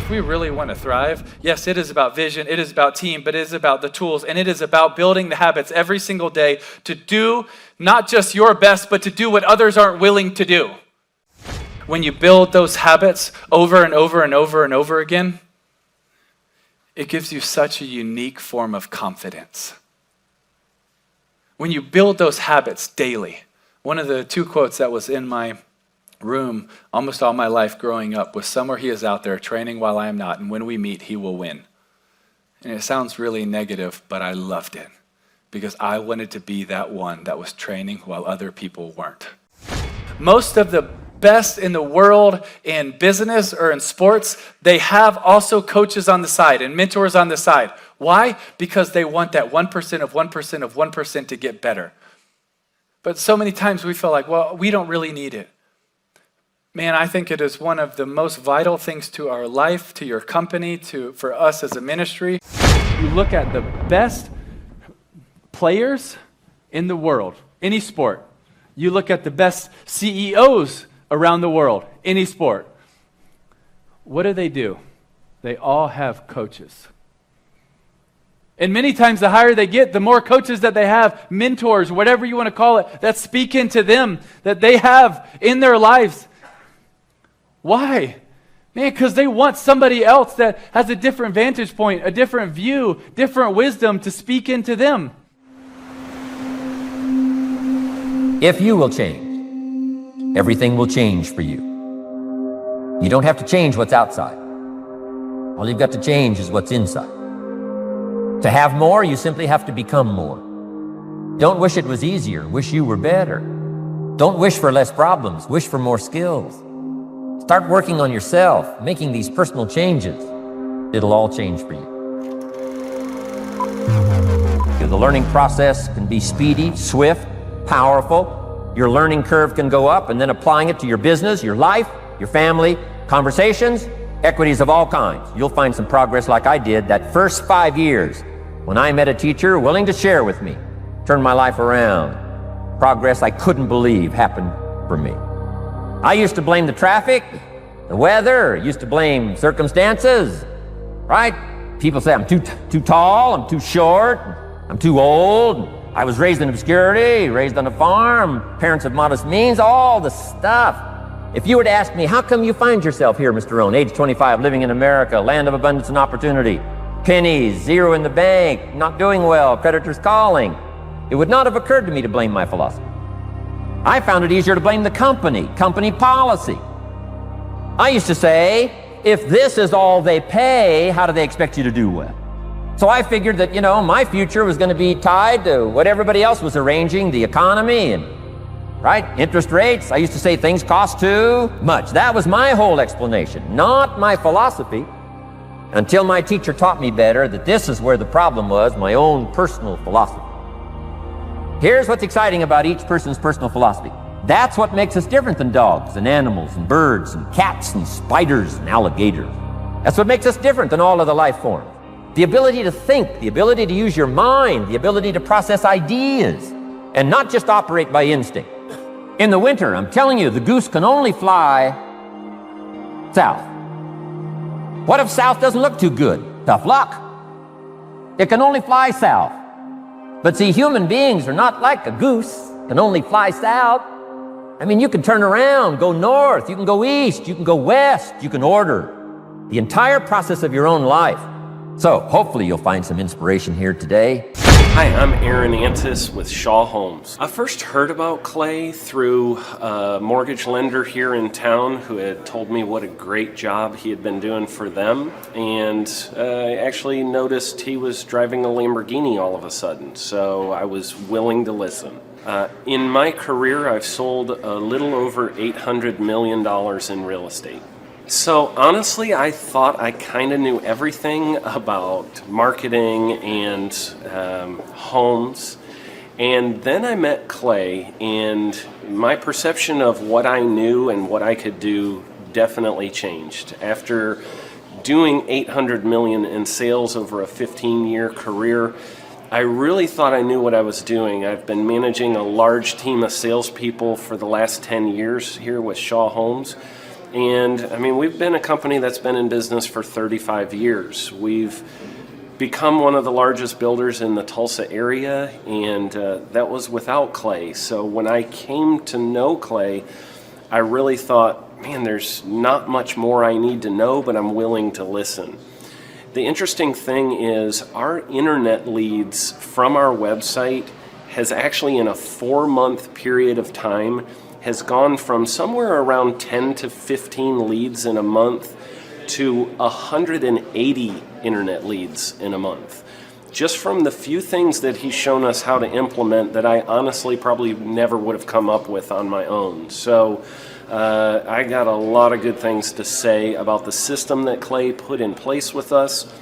if we really want to thrive, yes, it is about vision, it is about team, but it is about the tools, and it is about building the habits every single day to do not just your best, but to do what others aren't willing to do. When you build those habits over and over and over and over again, it gives you such a unique form of confidence. When you build those habits daily, one of the 2 quotes that was in my room almost all my life growing up was, "Somewhere he is out there training while I am not, and when we meet, he will win." And it sounds really negative, but I loved it because I wanted to be that one that was training while other people weren't. Most of the best in the world in business or in sports, they have also coaches on the side and mentors on the side. Why? Because they want that 1% of 1% of 1% to get better. But so many times we feel like, well, we don't really need it. Man, I think it is one of the most vital things to our life, to your company, for us as a ministry. You look at the best players in the world, any sport. You look at the best CEOs around the world, any sport. What do? They all have coaches. And many times the higher they get, the more coaches that they have, mentors, whatever you want to call it, that speak into them, that they have in their lives. Why? Man, because they want somebody else that has a different vantage point, a different view, different wisdom to speak into them. If you will change, everything will change for you. You don't have to change what's outside. All you've got to change is what's inside. To have more, you simply have to become more. Don't wish it was easier, wish you were better. Don't wish for less problems, wish for more skills. Start working on yourself, making these personal changes. It'll all change for you. The learning process can be speedy, swift, powerful. Your learning curve can go up, and then applying it to your business, your life, your family, conversations, equities of all kinds. You'll find some progress like I did that first 5 years when I met a teacher willing to share with me, turn my life around. Progress I couldn't believe happened for me. I used to blame the traffic, the weather, used to blame circumstances, right? People say I'm too tall, I'm too short, I'm too old. I was raised in obscurity, raised on a farm, parents of modest means, all the stuff. If you were to ask me, how come you find yourself here, Mr. Rohn, age 25, living in America, land of abundance and opportunity, pennies, zero in the bank, not doing well, creditors calling, it would not have occurred to me to blame my philosophy. I found it easier to blame the company policy. I used to say, if this is all they pay, how do they expect you to do well? So I figured that, my future was going to be tied to what everybody else was arranging, the economy and, right, interest rates. I used to say things cost too much. That was my whole explanation, not my philosophy, until my teacher taught me better that this is where the problem was, my own personal philosophy. Here's what's exciting about each person's personal philosophy. That's what makes us different than dogs and animals and birds and cats and spiders and alligators. That's what makes us different than all other life forms. The ability to think, the ability to use your mind, the ability to process ideas, and not just operate by instinct. In the winter, I'm telling you, the goose can only fly south. What if south doesn't look too good? Tough luck. It can only fly south. But see, human beings are not like a goose, can only fly south. I mean, you can turn around, go north, you can go east, you can go west, you can order the entire process of your own life. So hopefully you'll find some inspiration here today. Hi, I'm Aaron Antis with Shaw Homes. I first heard about Clay through a mortgage lender here in town who had told me what a great job he had been doing for them, and I actually noticed he was driving a Lamborghini all of a sudden, so I was willing to listen. In my career, I've sold a little over $800 million in real estate. So honestly, I thought I kind of knew everything about marketing and homes. And then I met Clay, and my perception of what I knew and what I could do definitely changed. After doing $800 million in sales over a 15-year career, I really thought I knew what I was doing. I've been managing a large team of salespeople for the last 10 years here with Shaw Homes. And I mean, we've been a company that's been in business for 35 years. We've become one of the largest builders in the Tulsa area, and that was without Clay. So when I came to know Clay, I really thought, man, there's not much more I need to know, but I'm willing to listen. The interesting thing is our internet leads from our website has actually, in a 4-month period of time, has gone from somewhere around 10 to 15 leads in a month to 180 internet leads in a month. Just from the few things that he's shown us how to implement that I honestly probably never would have come up with on my own. So I got a lot of good things to say about the system that Clay put in place with us,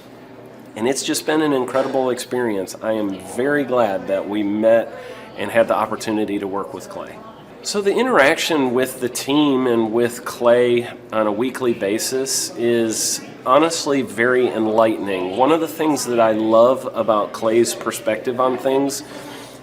and it's just been an incredible experience. I am very glad that we met and had the opportunity to work with Clay. So the interaction with the team and with Clay on a weekly basis is honestly very enlightening. One of the things that I love about Clay's perspective on things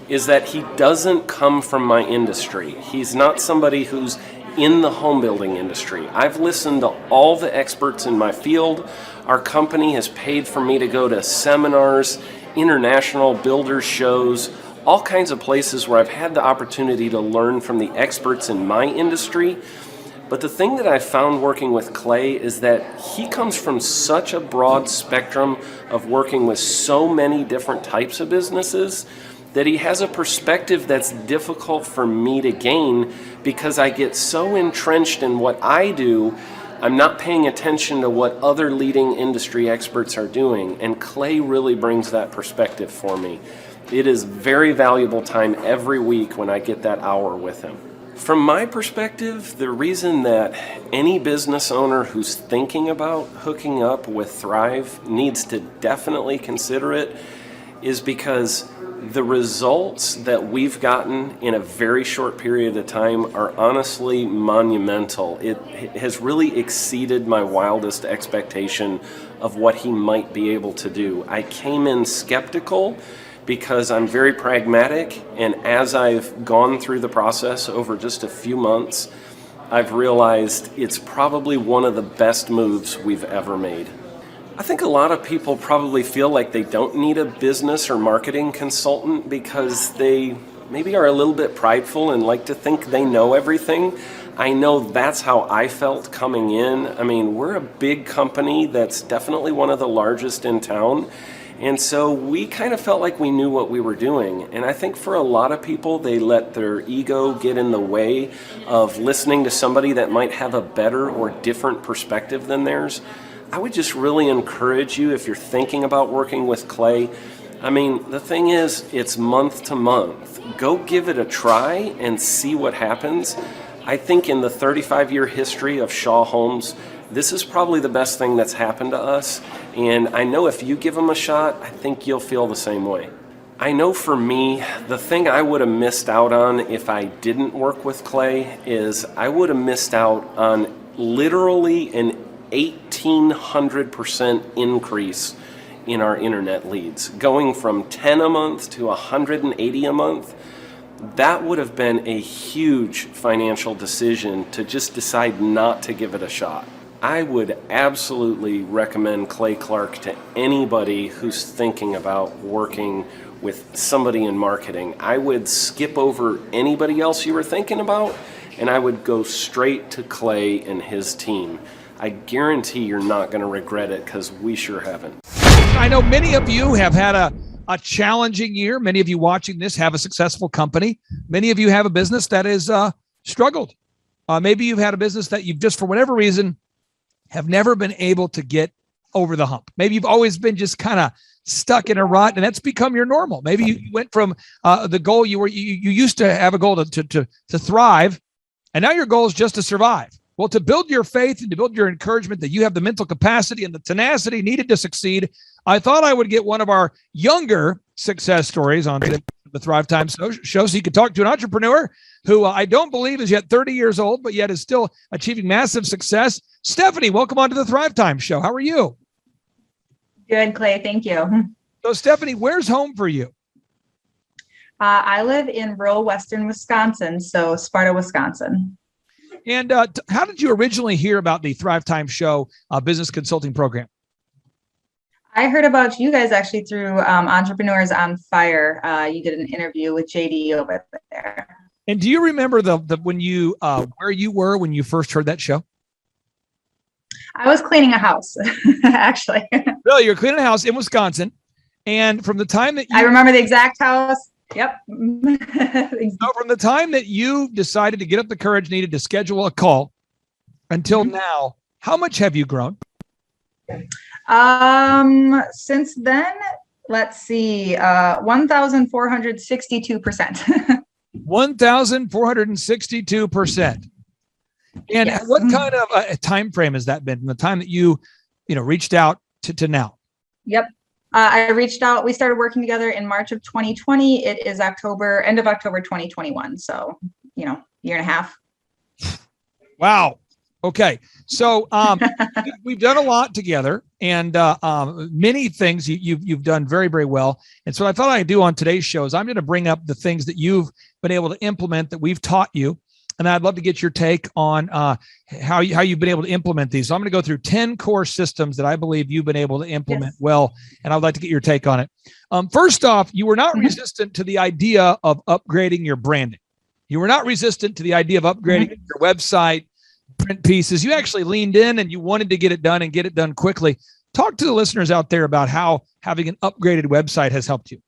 is that he doesn't come from my industry. He's not somebody who's in the home building industry. I've listened to all the experts in my field. Our company has paid for me to go to seminars, international builders shows, all kinds of places where I've had the opportunity to learn from the experts in my industry. But the thing that I found working with Clay is that he comes from such a broad spectrum of working with so many different types of businesses that he has a perspective that's difficult for me to gain because I get so entrenched in what I do, I'm not paying attention to what other leading industry experts are doing. And Clay really brings that perspective for me. It is very valuable time every week when I get that hour with him. From my perspective, the reason that any business owner who's thinking about hooking up with Thrive needs to definitely consider it is because the results that we've gotten in a very short period of time are honestly monumental. It has really exceeded my wildest expectation of what he might be able to do. I came in skeptical because I'm very pragmatic, and as I've gone through the process over just a few months, I've realized it's probably one of the best moves we've ever made. I think a lot of people probably feel like they don't need a business or marketing consultant because they maybe are a little bit prideful and like to think they know everything. I know that's how I felt coming in. I mean, we're a big company that's definitely one of the largest in town. And so we kind of felt like we knew what we were doing. And I think for a lot of people, they let their ego get in the way of listening to somebody that might have a better or different perspective than theirs. I would just really encourage you, if you're thinking about working with Clay, I mean, the thing is, it's month to month. Go give it a try and see what happens. I think in the 35-year history of Shaw Homes, this is probably the best thing that's happened to us. And I know if you give them a shot, I think you'll feel the same way. I know for me, the thing I would have missed out on if I didn't work with Clay is I would have missed out on literally an 1,800% increase in our internet leads. Going from 10 a month to 180 a month, that would have been a huge financial decision to just decide not to give it a shot. I would absolutely recommend Clay Clark to anybody who's thinking about working with somebody in marketing. I would skip over anybody else you were thinking about, and I would go straight to Clay and his team. I guarantee you're not going to regret it because we sure haven't. I know many of you have had a challenging year. Many of you watching this have a successful company. Many of you have a business that has struggled. Maybe you've had a business that you've just, for whatever reason, have never been able to get over the hump. Maybe you've always been just kind of stuck in a rut, and that's become your normal. Maybe you went from the goal you used to have a goal to thrive, and now your goal is just to survive. Well, to build your faith and to build your encouragement that you have the mental capacity and the tenacity needed to succeed, I thought I would get one of our younger success stories on the Thrivetime show so you could talk to an entrepreneur who I don't believe is yet 30 years old, but yet is still achieving massive success. Stephanie, welcome onto the Thrivetime show. How are you? Good, Clay. Thank you. So, Stephanie, where's home for you? I live in rural western Wisconsin, so Sparta, Wisconsin. And how did you originally hear about the Thrivetime Show business consulting program? I heard about you guys actually through Entrepreneurs on Fire. You did an interview with JD over there. And do you remember the when you where you were when you first heard that show? I was cleaning a house, actually. Really, you're cleaning a house in Wisconsin, and from the time that I remember the exact house. Yep. so from the time that you decided to get up the courage needed to schedule a call until now, how much have you grown? Since then, let's see, 1,462%. 1,462%. And Yes. what kind of a time frame has that been from the time that you reached out to now? Yep. I reached out. We started working together in March of 2020. It is end of October 2021. So, year and a half. Wow. Okay. So we've done a lot together, and many things you've done very, very well. And so what I thought I'd do on today's show is I'm going to bring up the things that you've been able to implement that we've taught you. And I'd love to get your take on how you've been able to implement these. So I'm going to go through 10 core systems that I believe you've been able to implement well, and I'd like to get your take on it. First off, you were not resistant to the idea of upgrading your branding. You were not resistant to the idea of upgrading your website, print pieces. You actually leaned in and you wanted to get it done and get it done quickly. Talk to the listeners out there about how having an upgraded website has helped you.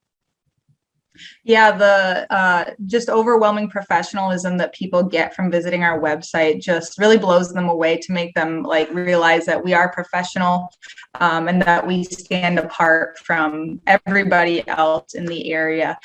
Yeah, the just overwhelming professionalism that people get from visiting our website just really blows them away to make them realize that we are professional and that we stand apart from everybody else in the area.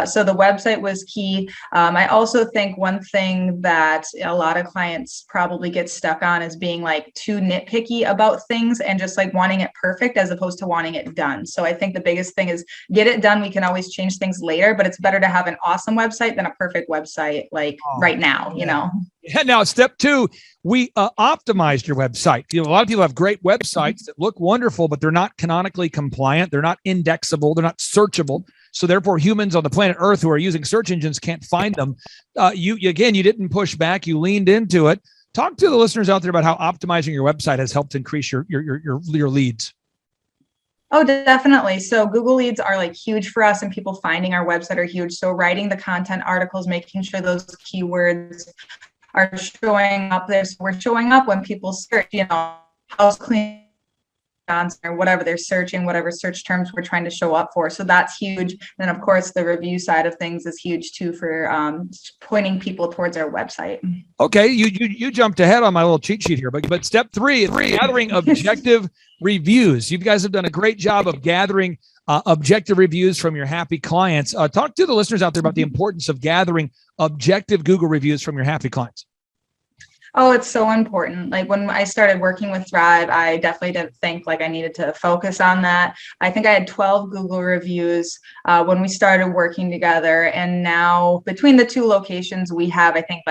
So the website was key. I also think one thing that a lot of clients probably get stuck on is being too nitpicky about things and just wanting it perfect as opposed to wanting it done. So I think the biggest thing is get it done. We can always change things later, but it's better to have an awesome website than a perfect website right now, Yeah, now step two, we optimized your website. A lot of people have great websites that look wonderful, but they're not canonically compliant. They're not indexable. They're not searchable. So therefore humans on the planet Earth who are using search engines can't find them. You didn't push back. You leaned into it. Talk to the listeners out there about how optimizing your website has helped increase your leads. Oh, definitely. So Google leads are huge for us, and people finding our website are huge. So writing the content articles, making sure those keywords are showing up there. So we're showing up when people search, house cleaning or whatever they're searching, whatever search terms we're trying to show up for. So that's huge. And of course, the review side of things is huge too for pointing people towards our website. Okay, you jumped ahead on my little cheat sheet here, but step three is gathering objective reviews. You guys have done a great job of gathering objective reviews from your happy clients. Talk to the listeners out there about the importance of gathering objective Google reviews from your happy clients. Oh, it's so important. When I started working with Thrive, I definitely didn't think I needed to focus on that. I think I had 12 Google reviews when we started working together. And now between the two locations, we have, I think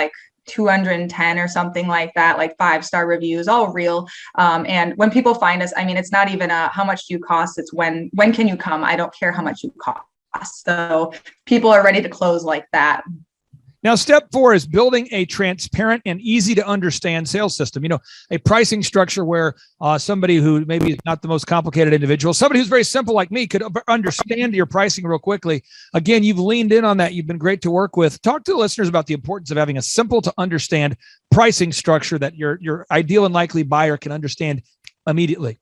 210 or something like that, 5-star reviews, all real. And when people find us, it's not even how much do you cost? It's when can you come? I don't care how much you cost. So people are ready to close like that. Now, step 4 is building a transparent and easy to understand sales system. A pricing structure where somebody who maybe is not the most complicated individual, somebody who's very simple like me could understand your pricing real quickly. Again, you've leaned in on that. You've been great to work with. Talk to the listeners about the importance of having a simple to understand pricing structure that your ideal and likely buyer can understand immediately.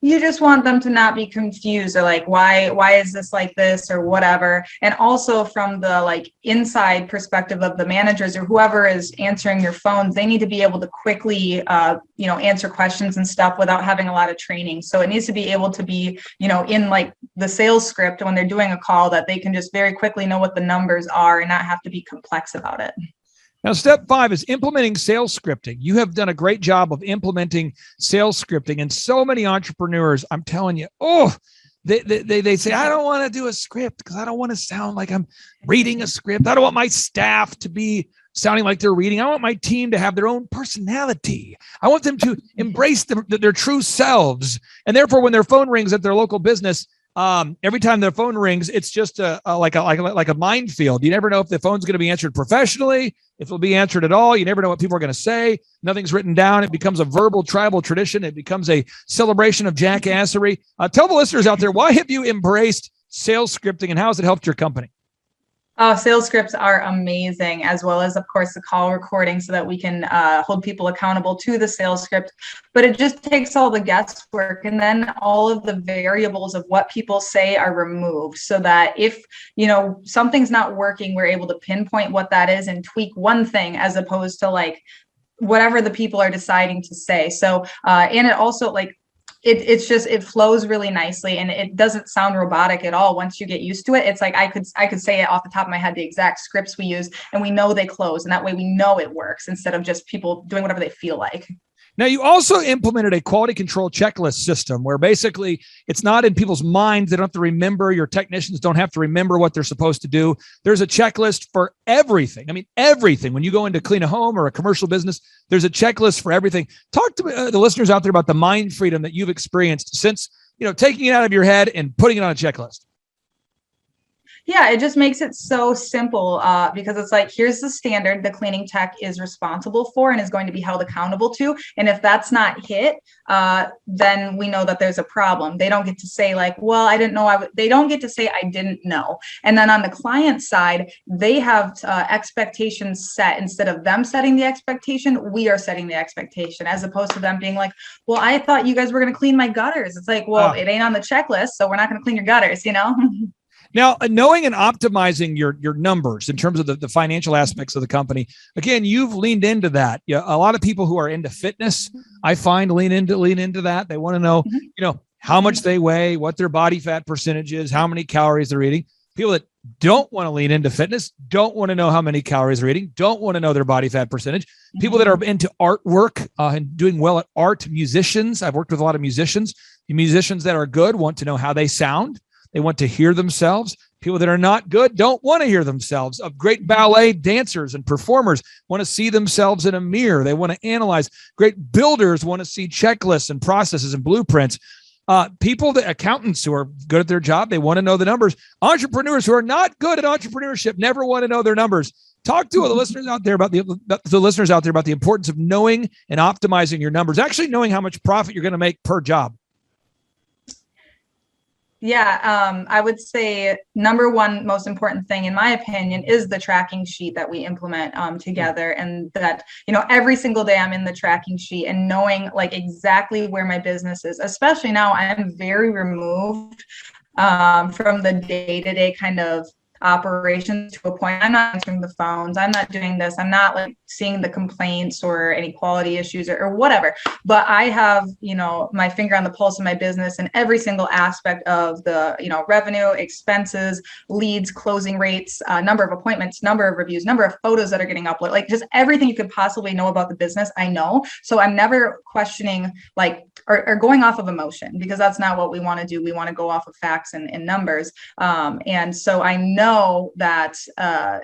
You just want them to not be confused or why is this like this or whatever. And also from the inside perspective of the managers or whoever is answering your phones, they need to be able to quickly, answer questions and stuff without having a lot of training. So it needs to be able to be, in the sales script when they're doing a call that they can just very quickly know what the numbers are and not have to be complex about it. Now, step 5 is implementing sales scripting. You have done a great job of implementing sales scripting. And so many entrepreneurs, I'm telling you, they say, I don't want to do a script because I don't want to sound like I'm reading a script. I don't want my staff to be sounding like they're reading. I want my team to have their own personality. I want them to embrace their true selves. And therefore, when their phone rings at their local business, every time their phone rings, it's just like a minefield. You never know if the phone's going to be answered professionally, if it'll be answered at all. You never know what people are going to say. Nothing's written down. It becomes a verbal tribal tradition. It becomes a celebration of jackassery. Tell the listeners out there, why have you embraced sales scripting and how has it helped your company? Oh, sales scripts are amazing, as well as, of course, the call recording so that we can hold people accountable to the sales script. But it just takes all the guesswork, and then all of the variables of what people say are removed so that if, something's not working, we're able to pinpoint what that is and tweak one thing as opposed to like whatever the people are deciding to say. So, and it also it flows really nicely and it doesn't sound robotic at all. Once you get used to it, it's like I could say it off the top of my head, the exact scripts we use, and we know they close, and that way we know it works instead of just people doing whatever they feel like. Now, you also implemented a quality control checklist system where basically it's not in people's minds. They don't have to remember. Your technicians don't have to remember what they're supposed to do. There's a checklist for everything. I mean, everything. When you go in to clean a home or a commercial business, there's a checklist for everything. Talk to the listeners out there about the mind freedom that you've experienced since, taking it out of your head and putting it on a checklist. Yeah, it just makes it so simple because it's like, here's the standard the cleaning tech is responsible for and is going to be held accountable to. And if that's not hit, then we know that there's a problem. They don't get to say like, well, I didn't know. They don't get to say I didn't know. And then on the client side, they have expectations set. Instead of them setting the expectation, we are setting the expectation, as opposed to them being like, well, I thought you guys were going to clean my gutters. It's like, well, it ain't on the checklist, so we're not going to clean your gutters, Now, knowing and optimizing your numbers in terms of the financial aspects of the company, again, you've leaned into that. Yeah, a lot of people who are into fitness, I find lean into that. They want to know, how much they weigh, what their body fat percentage is, how many calories they're eating. People that don't want to lean into fitness, don't want to know how many calories they're eating, don't want to know their body fat percentage. People that are into artwork and doing well at art, musicians. I've worked with a lot of musicians. The musicians that are good want to know how they sound. They want to hear themselves. People that are not good don't want to hear themselves. Of great ballet dancers and performers want to see themselves in a mirror. They want to analyze. Great builders want to see checklists and processes and blueprints. Accountants who are good at their job, they want to know the numbers. Entrepreneurs who are not good at entrepreneurship never want to know their numbers. Talk to the listeners out there about the importance of knowing and optimizing your numbers. Actually knowing how much profit you're going to make per job. Yeah, I would say number one most important thing, in my opinion, is the tracking sheet that we implement together. And that, every single day I'm in the tracking sheet and knowing like exactly where my business is, especially now I'm very removed from the day-to-day kind of operations to a point. I'm not answering the phones. I'm not doing this. I'm not like seeing the complaints or any quality issues or whatever. But I have, my finger on the pulse of my business and every single aspect of the, revenue, expenses, leads, closing rates, number of appointments, number of reviews, number of photos that are getting uploaded, like just everything you could possibly know about the business. I know. So I'm never questioning or going off of emotion, because that's not what we want to do. We want to go off of facts and numbers. And so I know that,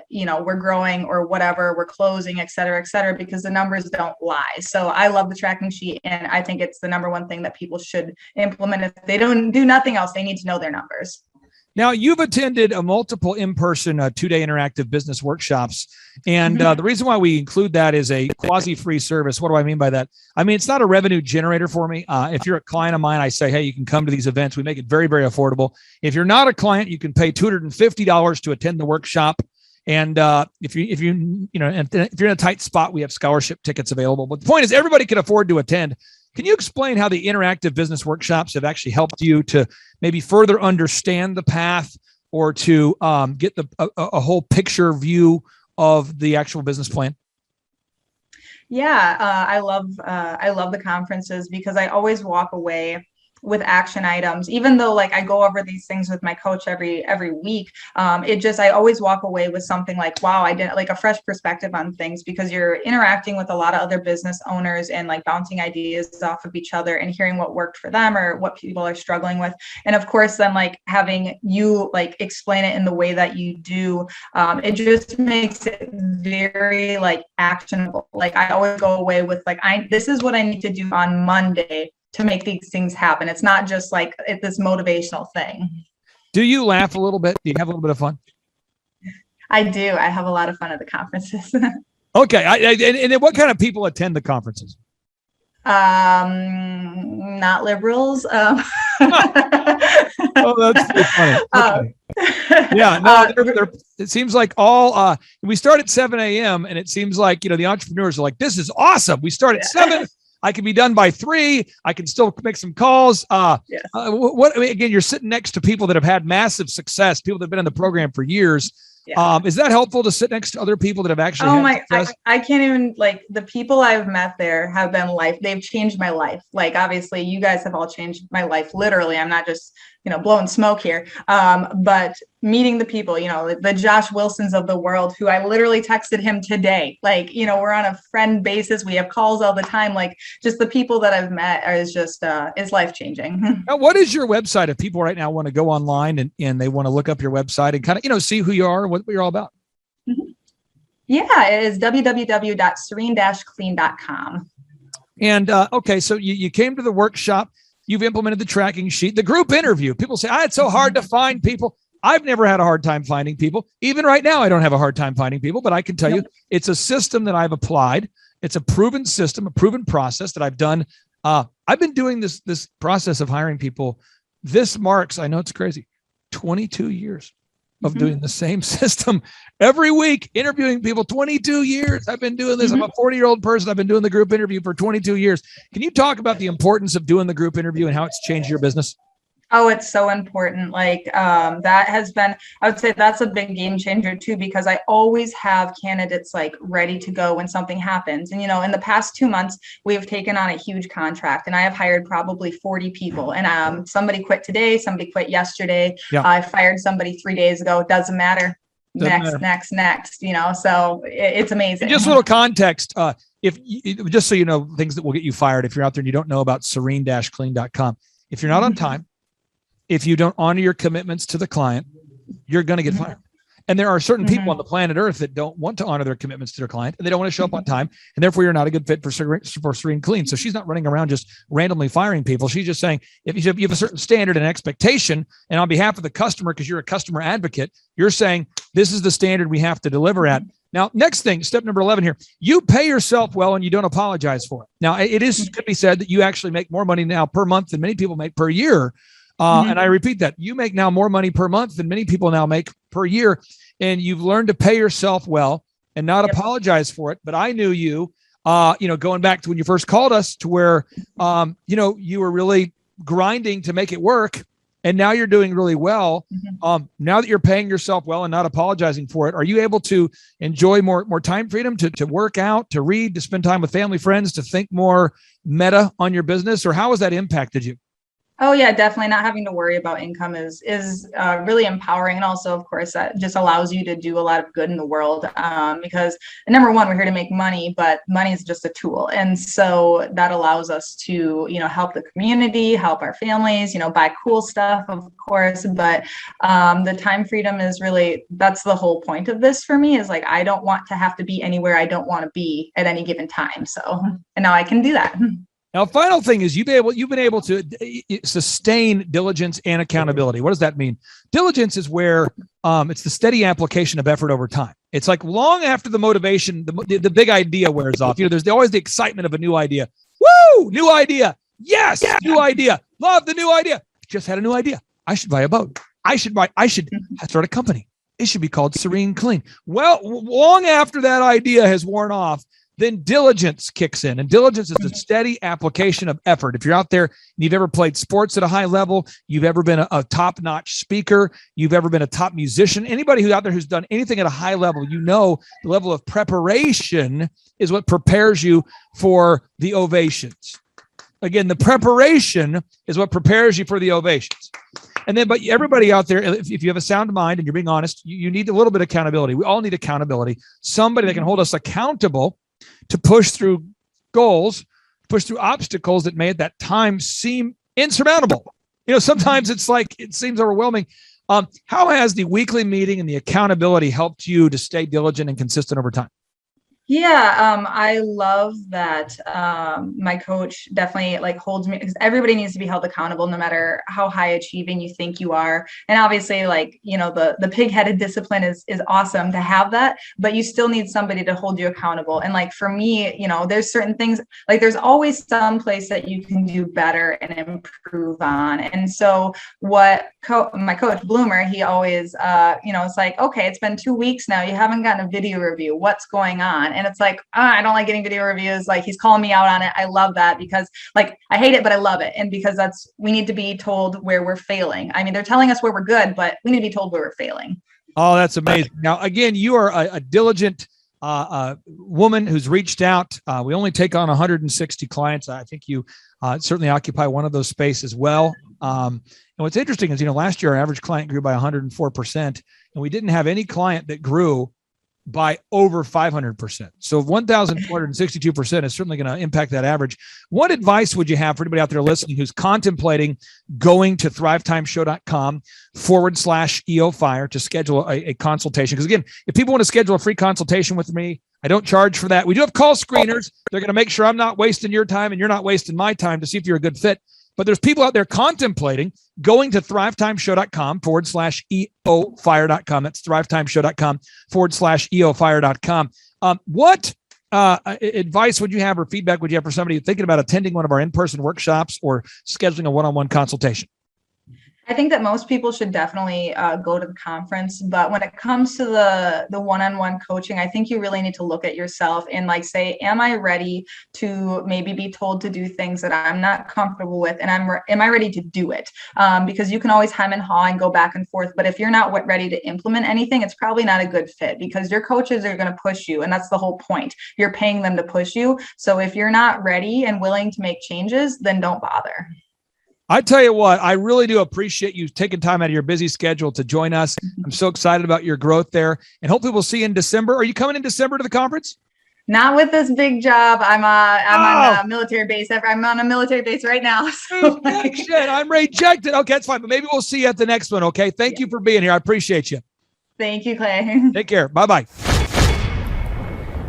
we're growing or whatever, we're closing, et cetera, because the numbers don't lie. So I love the tracking sheet. And I think it's the number one thing that people should implement. If they don't do nothing else, they need to know their numbers. Now, you've attended a multiple in-person 2-day interactive business workshops. And the reason why we include that is a quasi-free service. What do I mean by that? I mean, it's not a revenue generator for me. If you're a client of mine, I say, hey, you can come to these events. We make it very, very affordable. If you're not a client, you can pay $250 to attend the workshop. And if you're in a tight spot, we have scholarship tickets available. But the point is, everybody can afford to attend. Can you explain how the interactive business workshops have actually helped you to maybe further understand the path or to get a whole picture view of the actual business plan? Yeah, I love the conferences because I always walk away with action items, even though like I go over these things with my coach every week. I always walk away with something like, wow, I did like a fresh perspective on things, because you're interacting with a lot of other business owners and like bouncing ideas off of each other and hearing what worked for them or what people are struggling with. And of course, then like having you like explain it in the way that you do, it just makes it very like actionable. Like I always go away with like, this is what I need to do on Monday to make these things happen. It's not just like this motivational thing. Do you laugh a little bit? Do you have a little bit of fun? I do. I have a lot of fun at the conferences. Okay. And then what kind of people attend the conferences? Not liberals. Oh, that's pretty funny. Okay. Yeah, no, it seems like all we start at 7 a.m. and it seems like, the entrepreneurs are like, this is awesome. We start at 7. I can be done by 3. I can still make some calls. Again, you're sitting next to people that have had massive success, people that have been in the program for years. Yeah. Is that helpful to sit next to other people that have actually I can't even, like, the people I've met there have been they've changed my life. Like, obviously you guys have all changed my life. Literally. I'm not just, blowing smoke here. But meeting the people, the Josh Wilsons of the world, who I literally texted him today. Like, we're on a friend basis. We have calls all the time. Like, just the people that I've met is just, is life-changing. Now, what is your website if people right now want to go online and they want to look up your website and kind of, see who you are, what you're all about? Mm-hmm. Yeah, it is www.serene-clean.com. And, okay, so you came to the workshop. You've implemented the tracking sheet, the group interview. People say, it's so hard to find people. I've never had a hard time finding people. Even right now, I don't have a hard time finding people, but I can tell you it's a system that I've applied. It's a proven system, a proven process that I've done. I've been doing this process of hiring people. This marks, I know it's crazy, 22 years of doing the same system every week, interviewing people. 22 years I've been doing this. I'm a 40-year-old person. I've been doing the group interview for 22 years. Can you talk about the importance of doing the group interview and how it's changed your business? Oh, it's so important. Like, that has been, I would say that's a big game changer too, because I always have candidates like ready to go when something happens. And, in the past 2 months, we have taken on a huge contract and I have hired probably 40 people, and somebody quit today. Somebody quit yesterday. Yeah. I fired somebody 3 days ago. It doesn't matter. Next, so it's amazing. And just a little context. Just so you know, things that will get you fired if you're out there and you don't know about serene-clean.com. If you're not on time, if you don't honor your commitments to the client, you're going to get fired. And there are certain people on the planet Earth that don't want to honor their commitments to their client, and they don't want to show up on time. And therefore, you're not a good fit for Serene Clean. So she's not running around just randomly firing people. She's just saying, if you have a certain standard and expectation, and on behalf of the customer, because you're a customer advocate, you're saying, this is the standard we have to deliver at. Now, next thing, step number 11 here, you pay yourself well and you don't apologize for it. Now, could be said that you actually make more money now per month than many people make per year. And I repeat that you make now more money per month than many people now make per year. And you've learned to pay yourself well and not apologize for it. But I knew you, going back to when you first called us, to where, you were really grinding to make it work. And now you're doing really well. Now that you're paying yourself well and not apologizing for it, are you able to enjoy more time freedom to work out, to read, to spend time with family, friends, to think more meta on your business? Or how has that impacted you? Oh yeah, definitely. Not having to worry about income is really empowering. And also, of course, that just allows you to do a lot of good in the world, because number one, we're here to make money, but money is just a tool. And so that allows us to, help the community, help our families, buy cool stuff, of course. But the time freedom is really, that's the whole point of this for me, is like, I don't want to have to be anywhere I don't want to be at any given time. So, and now I can do that. Now, final thing is you've been able to sustain diligence and accountability. What does that mean? Diligence is where it's the steady application of effort over time. It's like long after the motivation, the big idea wears off. There's always the excitement of a new idea. Woo! New idea. Yes, new idea. Love the new idea. Just had a new idea. I should buy a boat. I should start a company. It should be called Serene Clean. Well, long after that idea has worn off, then diligence kicks in. And diligence is a steady application of effort. If you're out there and you've ever played sports at a high level, you've ever been a top-notch speaker, you've ever been a top musician, anybody who's out there who's done anything at a high level, the level of preparation is what prepares you for the ovations. Again, the preparation is what prepares you for the ovations. And then, but everybody out there, if you have a sound mind and you're being honest, you need a little bit of accountability. We all need accountability. Somebody that can hold us accountable to push through goals, push through obstacles that may at that time seem insurmountable. Sometimes it's like, it seems overwhelming. How has the weekly meeting and the accountability helped you to stay diligent and consistent over time? I love that my coach definitely like holds me, because everybody needs to be held accountable no matter how high achieving you think you are. And obviously, like, the pig-headed discipline is awesome to have that, but you still need somebody to hold you accountable. And like for me, there's certain things, like there's always some place that you can do better and improve on. And so what my coach Bloomer, he always it's like, okay, it's been 2 weeks now, you haven't gotten a video review, what's going on? And it's like, I don't like getting video reviews. Like, he's calling me out on it. I love that, because like I hate it, but I love it. And because we need to be told where we're failing. I mean, they're telling us where we're good, but we need to be told where we're failing. Oh, that's amazing. Now, again, you are a diligent woman who's reached out. We only take on 160 clients. I think you certainly occupy one of those spaces as well. And what's interesting is, last year our average client grew by 104%, and we didn't have any client that grew by over 500%. So 1,462% is certainly going to impact that average. What advice would you have for anybody out there listening who's contemplating going to thrivetimeshow.com/EO Fire to schedule a consultation? Because again, if people want to schedule a free consultation with me, I don't charge for that. We do have call screeners. They're going to make sure I'm not wasting your time and you're not wasting my time to see if you're a good fit. But there's people out there contemplating going to thrivetimeshow.com/EOFire.com. That's thrivetimeshow.com/EOFire.com. What advice would you have or feedback would you have for somebody thinking about attending one of our in-person workshops or scheduling a one-on-one consultation? I think that most people should definitely go to the conference, but when it comes to the one-on-one coaching, I think you really need to look at yourself and like say, am I ready to maybe be told to do things that I'm not comfortable with, and am I ready to do it? Because you can always hem and haw and go back and forth, but if you're not ready to implement anything, it's probably not a good fit, because your coaches are going to push you, and that's the whole point. You're paying them to push you. So if you're not ready and willing to make changes, then don't bother. I tell you what, I really do appreciate you taking time out of your busy schedule to join us. I'm so excited about your growth there, and hopefully we'll see you in December. Are you coming in December to the conference? Not with this big job. I'm on a military base. I'm on a military base right now. So I'm rejected. Okay, that's fine. But maybe we'll see you at the next one. Okay. Thank you for being here. I appreciate you. Thank you, Clay. Take care. Bye-bye.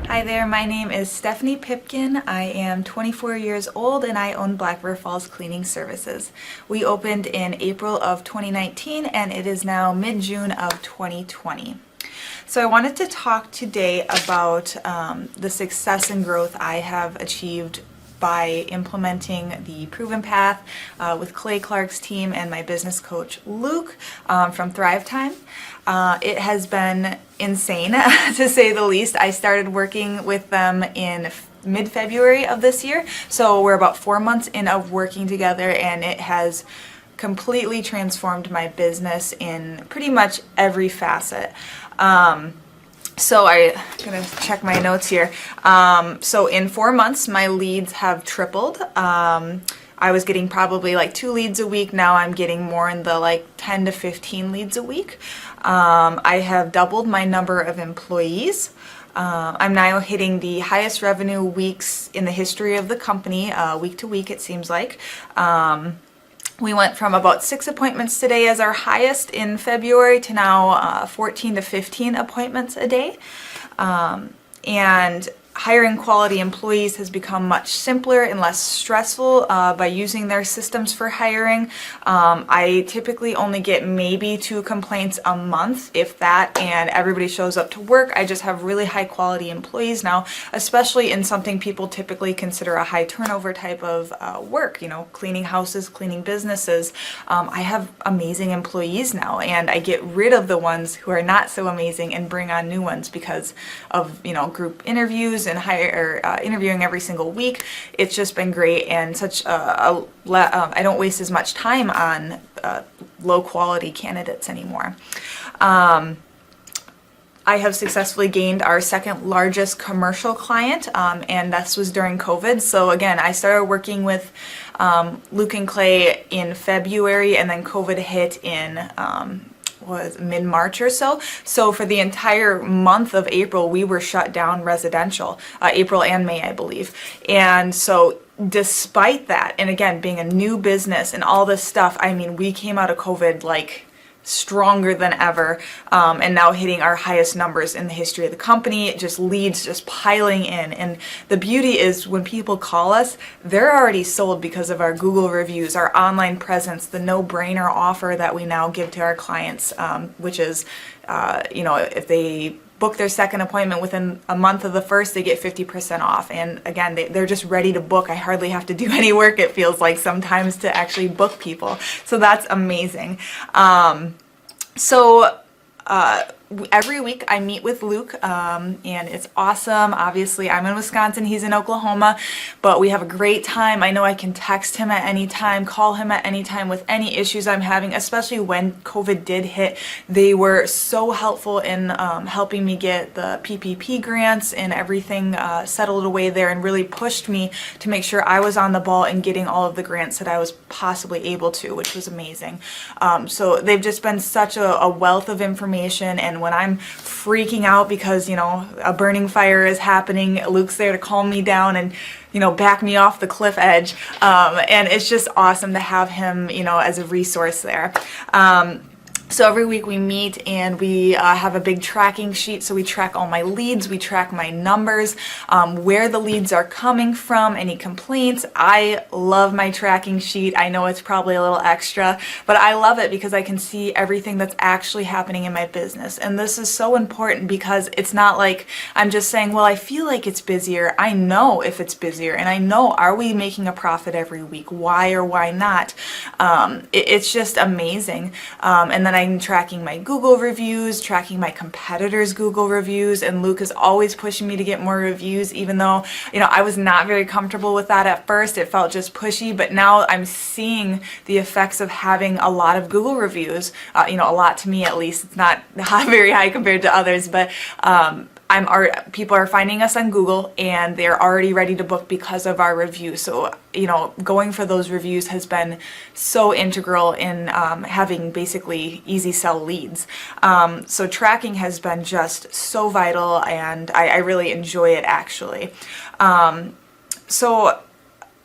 Hi there, my name is Stephanie Pipkin. I am 24 years old and I own Black River Falls Cleaning Services. We opened in April of 2019 and it is now mid-June of 2020. So I wanted to talk today about the success and growth I have achieved by implementing the Proven Path with Clay Clark's team and my business coach Luke from Thrivetime. It has been insane to say the least. I started working with them in mid-February of this year, so we're about 4 months in of working together, and it has completely transformed my business in pretty much every facet. So I'm gonna check my notes here. So in 4 months, my leads have tripled. I was getting probably like 2 leads a week. Now I'm getting more in the like 10 to 15 leads a week. I have doubled my number of employees. I'm now hitting the highest revenue weeks in the history of the company, week to week it seems like. We went from about 6 appointments today as our highest in February to now 14 to 15 appointments a day. And hiring quality employees has become much simpler and less stressful by using their systems for hiring. I typically only get maybe 2 complaints a month, if that, and everybody shows up to work. I just have really high quality employees now, especially in something people typically consider a high turnover type of work, cleaning houses, cleaning businesses. I have amazing employees now, and I get rid of the ones who are not so amazing and bring on new ones because of, group interviews and interviewing every single week. It's just been great, and such I don't waste as much time on low quality candidates anymore. I have successfully gained our second largest commercial client, and this was during COVID. So again, I started working with Luke and Clay in February, and then COVID hit in was mid-March or so. So for the entire month of April, we were shut down residential, April and May, I believe. And so despite that, and again, being a new business and all this stuff, I mean, we came out of COVID like stronger than ever, and now hitting our highest numbers in the history of the company. Just leads just piling in, and the beauty is when people call us, they're already sold because of our Google reviews, our online presence, the no-brainer offer that we now give to our clients, which is, if they book their second appointment within a month of the first, they get 50% off. And again, they're just ready to book. I hardly have to do any work, it feels like sometimes, to actually book people. So that's amazing. Every week I meet with Luke, and it's awesome. Obviously, I'm in Wisconsin, he's in Oklahoma, but we have a great time. I know I can text him at any time, call him at any time with any issues I'm having, especially when COVID did hit. They were so helpful in helping me get the PPP grants and everything settled away there, and really pushed me to make sure I was on the ball and getting all of the grants that I was possibly able to, which was amazing. So they've just been such a wealth of information, and when I'm freaking out because, a burning fire is happening, Luke's there to calm me down and, back me off the cliff edge. And it's just awesome to have him, as a resource there. So every week we meet and we have a big tracking sheet. So we track all my leads, we track my numbers, where the leads are coming from, any complaints. I love my tracking sheet. I know it's probably a little extra, but I love it because I can see everything that's actually happening in my business. And this is so important because it's not like I'm just saying, well, I feel like it's busier. I know if it's busier, and I know, are we making a profit every week? Why or why not? It's just amazing. And then I'm tracking my Google reviews, tracking my competitors' Google reviews, and Luke is always pushing me to get more reviews, even though, I was not very comfortable with that at first. It felt just pushy, but now I'm seeing the effects of having a lot of Google reviews, a lot to me at least. It's not very high compared to others, but people are finding us on Google and they're already ready to book because of our reviews. So, going for those reviews has been so integral in having basically easy sell leads. So tracking has been just so vital, and I really enjoy it, actually. So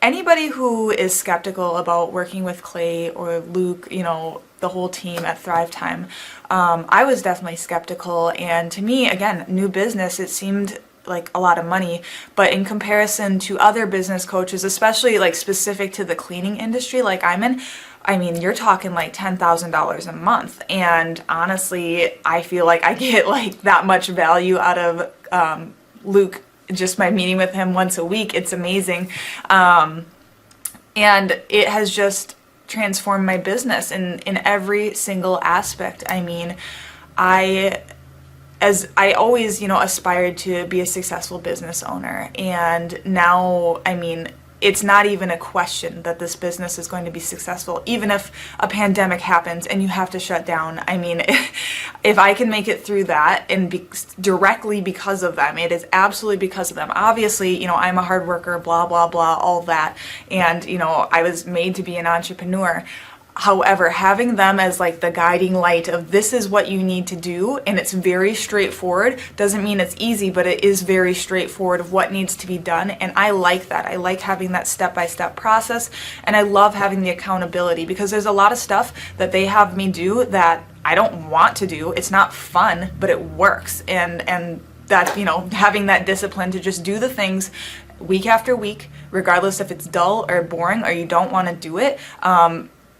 anybody who is skeptical about working with Clay or Luke, the whole team at Thrivetime, I was definitely skeptical. And to me, again, new business, it seemed like a lot of money, but in comparison to other business coaches, especially like specific to the cleaning industry like I'm in, I mean, you're talking like $10,000 a month. And honestly, I feel like I get like that much value out of Luke just by meeting with him once a week. It's amazing. And it has just transformed my business in every single aspect. I mean, I always, aspired to be a successful business owner. And now, I mean, it's not even a question that this business is going to be successful, even if a pandemic happens and you have to shut down. I mean, if I can make it through that and directly because of them, it is absolutely because of them. Obviously, I'm a hard worker, blah, blah, blah, all that. And, I was made to be an entrepreneur. However, having them as like the guiding light of this is what you need to do, and it's very straightforward, doesn't mean it's easy, but it is very straightforward of what needs to be done. And I like that. I like having that step-by-step process, and I love having the accountability, because there's a lot of stuff that they have me do that I don't want to do. It's not fun, but it works. And that, having that discipline to just do the things week after week, regardless if it's dull or boring or you don't want to do it,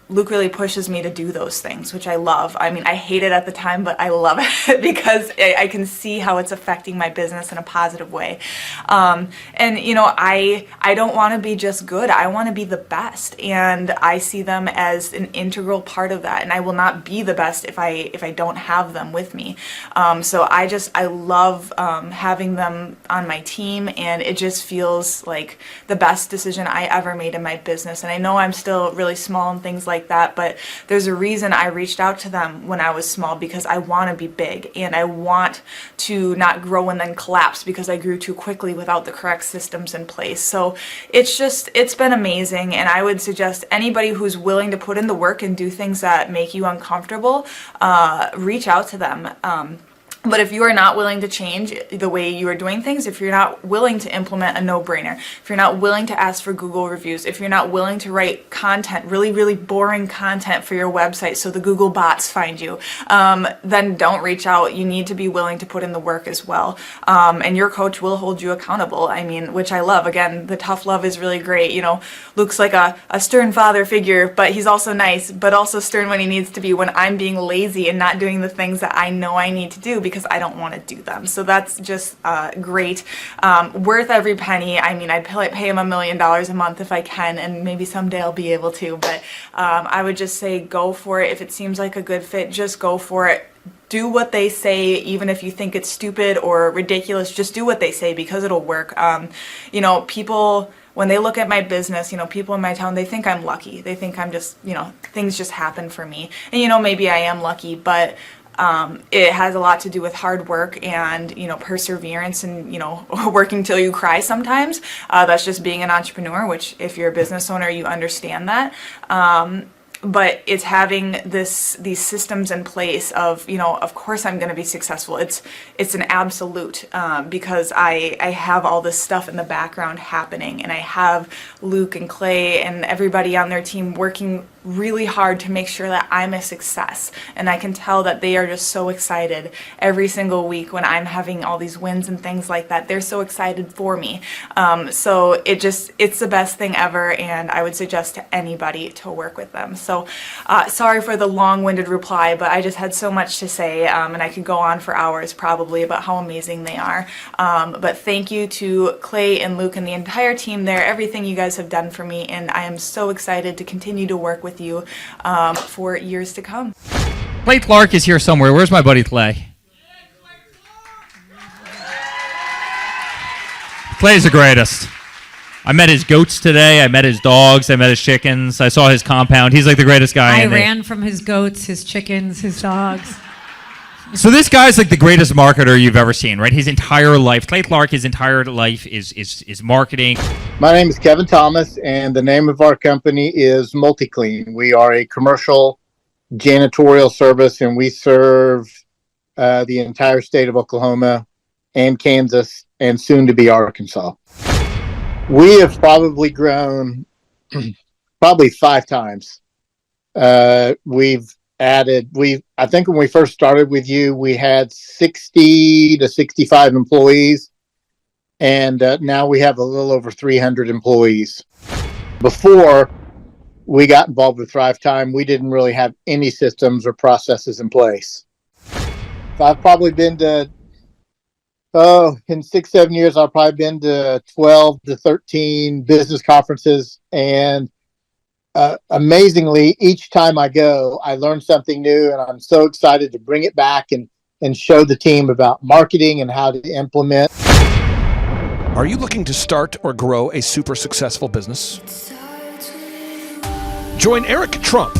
Luke really pushes me to do those things, which I love. I mean, I hate it at the time, but I love it because I can see how it's affecting my business in a positive way. And, I don't want to be just good. I want to be the best. And I see them as an integral part of that. And I will not be the best if I don't have them with me. So I love having them on my team, and it just feels like the best decision I ever made in my business. And I know I'm still really small and things like that, but there's a reason I reached out to them when I was small, because I want to be big and I want to not grow and then collapse because I grew too quickly without the correct systems in place. So it's been amazing, and I would suggest anybody who's willing to put in the work and do things that make you uncomfortable, reach out to them. But if you are not willing to change the way you are doing things, if you're not willing to implement a no-brainer, if you're not willing to ask for Google reviews, if you're not willing to write content, really, really boring content for your website so the Google bots find you, then don't reach out. You need to be willing to put in the work as well. And your coach will hold you accountable. I mean, which I love. Again, the tough love is really great. You know, Luke's like a stern father figure, but he's also nice, but also stern when he needs to be, when I'm being lazy and not doing the things that I know I need to do because I don't want to do them. So that's just great. Worth every penny. I mean, I'd pay him $1 million a month if I can, and maybe someday I'll be able to. But I would just say go for it. If it seems like a good fit, just go for it. Do what they say, even if you think it's stupid or ridiculous. Just do what they say because it'll work. You know, people, when they look at my business, you know, people in my town, they think I'm lucky. They think I'm just, you know, things just happen for me. And, you know, maybe I am lucky, but it has a lot to do with hard work and, you know, perseverance and, you know, working till you cry sometimes. That's just being an entrepreneur, which if you're a business owner, you understand that. But it's having these systems in place of, you know, of course I'm going to be successful. It's an absolute because I have all this stuff in the background happening, and I have Luke and Clay and everybody on their team working really hard to make sure that I'm a success. And I can tell that they are just so excited every single week when I'm having all these wins and things like that. They're so excited for me. So it's the best thing ever, and I would suggest to anybody to work with them. So sorry for the long-winded reply, but I just had so much to say, and I could go on for hours probably about how amazing they are. But thank you to Clay and Luke and the entire team there, everything you guys have done for me, and I am so excited to continue to work with you for years to come. Clay Clark is here somewhere. Where's my buddy Clay? Clay's the greatest. I met his goats today. I met his dogs. I met his chickens. I saw his compound. He's like the greatest guy. I ran from his goats, his chickens, his dogs. So this guy's like the greatest marketer you've ever seen, right? His entire life, Clay Clark, his entire life is marketing. My name is Kevin Thomas, and the name of our company is MultiClean. We are a commercial janitorial service, and we serve the entire state of Oklahoma and Kansas, and soon to be Arkansas. We have probably grown probably 5 times. I think when we first started with you, we had 60 to 65 employees, and now we have a little over 300 employees. Before we got involved with Thrivetime, we didn't really have any systems or processes in place. So I've probably been to, in 6-7 years, I've probably been to 12 to 13 business conferences, and amazingly, each time I go, I learn something new, and I'm so excited to bring it back and show the team about marketing and how to implement. Are you looking to start or grow a super successful business? Join Eric Trump,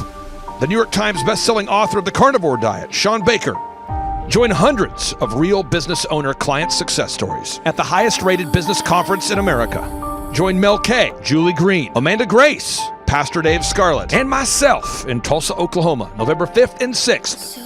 the New York Times bestselling author of The Carnivore Diet, Sean Baker. Join hundreds of real business owner client success stories at the highest rated business conference in America. Join Mel K, Julie Green, Amanda Grace, Pastor Dave Scarlett, and myself in Tulsa, Oklahoma, November 5th and 6th.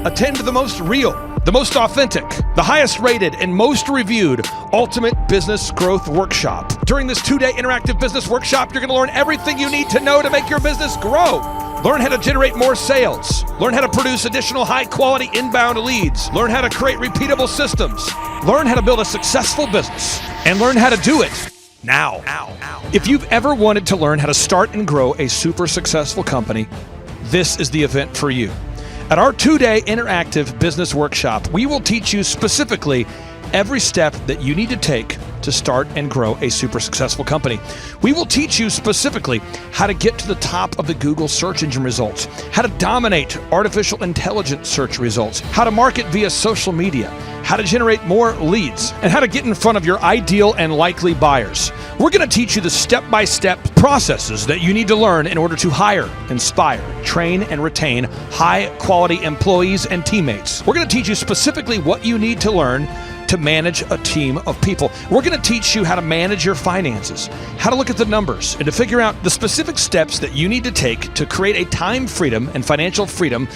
Attend the most real, the most authentic, the highest rated, and most reviewed Ultimate Business Growth Workshop. During this 2-day interactive business workshop, you're going to learn everything you need to know to make your business grow. Learn how to generate more sales. Learn how to produce additional high-quality inbound leads. Learn how to create repeatable systems. Learn how to build a successful business. And learn how to do it now. If you've ever wanted to learn how to start and grow a super successful company, this is the event for you. At our 2-day interactive business workshop, we will teach you specifically every step that you need to take to start and grow a super successful company. We will teach you specifically how to get to the top of the Google search engine results, how to dominate artificial intelligence search results, how to market via social media, how to generate more leads, and how to get in front of your ideal and likely buyers. We're going to teach you the step-by-step processes that you need to learn in order to hire, inspire, train, and retain high-quality employees and teammates. We're going to teach you specifically what you need to learn to manage a team of people. We're going to teach you how to manage your finances, how to look at the numbers, and to figure out the specific steps that you need to take to create a time freedom and financial freedom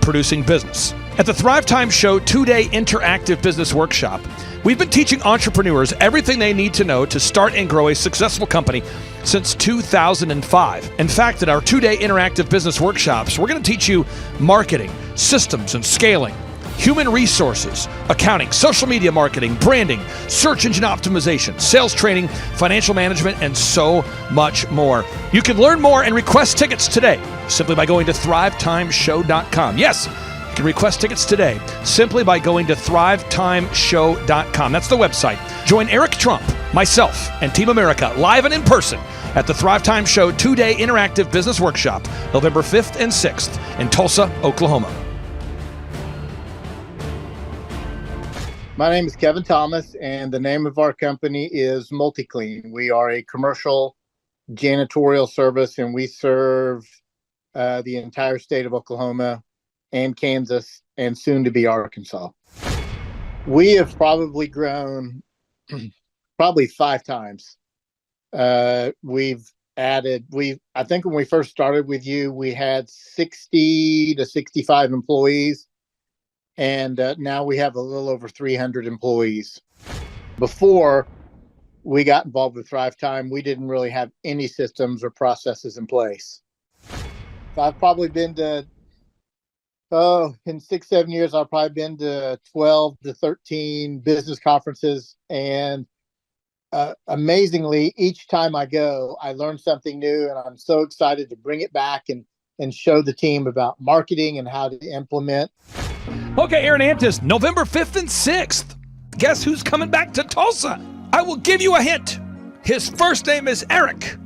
producing business. At the Thrivetime Show 2-day interactive business workshop, we've been teaching entrepreneurs everything they need to know to start and grow a successful company since 2005. In fact, at our 2-day interactive business workshops, we're going to teach you marketing, systems and scaling, human resources, accounting, social media marketing, branding, search engine optimization, sales training, financial management, and so much more. You can learn more and request tickets today simply by going to thrivetimeshow.com. Yes, you can request tickets today simply by going to thrivetimeshow.com. That's the website. Join Eric Trump, myself, and Team America live and in person at the Thrivetime Show 2-day interactive business workshop, November 5th and 6th in Tulsa, Oklahoma. My name is Kevin Thomas, and the name of our company is MultiClean. We are a commercial janitorial service, and we serve the entire state of Oklahoma and Kansas, and soon to be Arkansas. We have probably grown probably 5 times. I think when we first started with you, we had 60 to 65 employees, and now we have a little over 300 employees. Before we got involved with Thrivetime, we didn't really have any systems or processes in place. So I've probably been to, in 6-7 years, I've probably been to 12 to 13 business conferences. And amazingly, each time I go, I learn something new, and I'm so excited to bring it back and show the team about marketing and how to implement. Okay, Aaron Antis, November 5th and 6th. Guess who's coming back to Tulsa? I will give you a hint. His first name is Eric,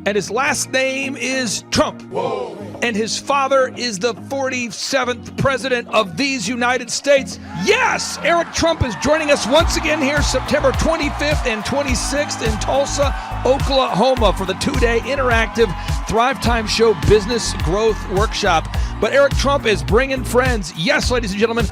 and his last name is Trump. Whoa. And his father is the 47th president of these United States. Yes, Eric Trump is joining us once again here September 25th and 26th in Tulsa, Oklahoma for the 2-day interactive Thrivetime Show Business Growth Workshop. But Eric Trump is bringing friends. Yes, ladies and gentlemen,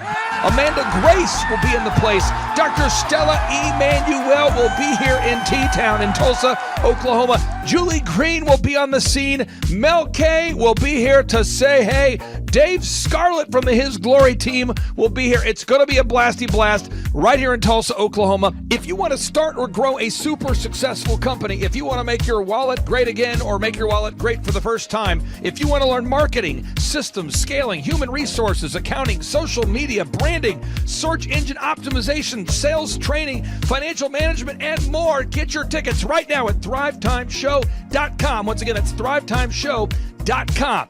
Amanda Grace will be in the place. Dr. Stella Emanuel will be here in T-Town in Tulsa, Oklahoma. Julie Green will be on the scene. Mel K will be here to say hey. Dave Scarlett from the His Glory team will be here. It's going to be a blasty blast right here in Tulsa, Oklahoma. If you want to start or grow a super successful company, if you want to make your wallet great again or make your wallet great for the first time, if you want to learn marketing, systems, scaling, human resources, accounting, social media, branding, search engine optimization, sales training, financial management, and more, get your tickets right now at thrivetimeshow.com. Once again, that's thrivetimeshow.com.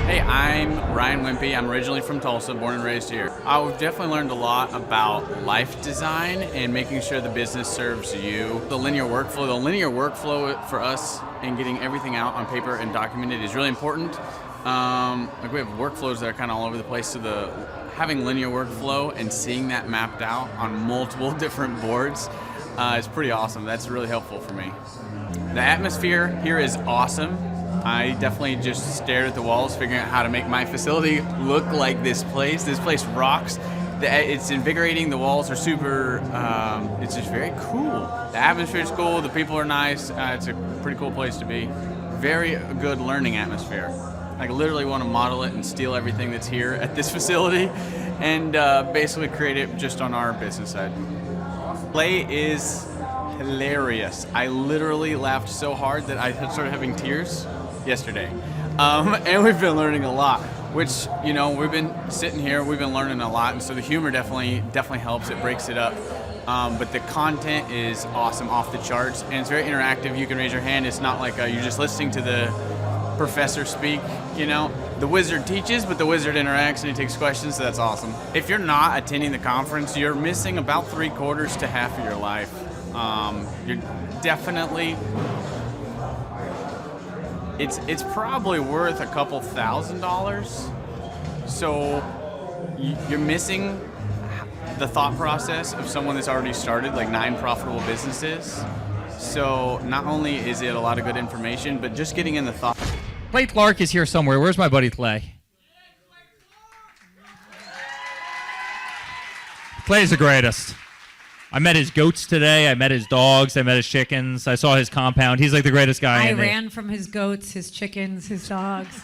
Hey, I'm Ryan Wimpy. I'm originally from Tulsa, born and raised here. I've definitely learned a lot about life design and making sure the business serves you. The linear workflow for us and getting everything out on paper and documented is really important. Like we have workflows that are kind of all over the place, so having linear workflow and seeing that mapped out on multiple different boards is pretty awesome. That's really helpful for me. The atmosphere here is awesome. I definitely just stared at the walls, figuring out how to make my facility look like this place. This place rocks. It's invigorating. The walls are super, it's just very cool. The atmosphere is cool. The people are nice. It's a pretty cool place to be. Very good learning atmosphere. I literally want to model it and steal everything that's here at this facility and basically create it just on our business side. Play is hilarious. I literally laughed so hard that I started having tears yesterday. And we've been learning a lot, which, we've been sitting here, we've been learning a lot, and so the humor definitely helps. It breaks it up. But the content is awesome, off the charts, and it's very interactive. You can raise your hand. It's not like you're just listening to the professor speak, The wizard teaches, but the wizard interacts and he takes questions, so that's awesome. If you're not attending the conference, you're missing about 3/4 to half of your life. You're definitely... It's probably worth a couple $1,000s. So you're missing the thought process of someone that's already started like 9 profitable businesses. So not only is it a lot of good information, but just getting in the thought. Clay Clark is here somewhere. Where's my buddy Clay? Clay's the greatest. I met his goats today. I met his dogs. I met his chickens. I saw his compound. He's like the greatest guy. I ran from his goats, his chickens, his dogs.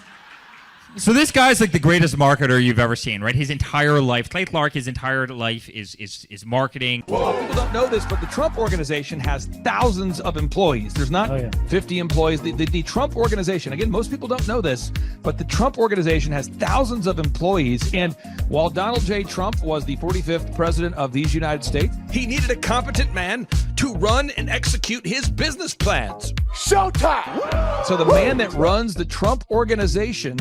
So this guy's like the greatest marketer you've ever seen, right? His entire life, Clay Clark, his entire life is marketing. Well, people don't know this, but the Trump organization has thousands of employees. There's not 50 employees. The Trump organization, again, most people don't know this, but the Trump organization has thousands of employees. And while Donald J. Trump was the 45th president of these United States, he needed a competent man to run and execute his business plans. Showtime! So the man that runs the Trump organization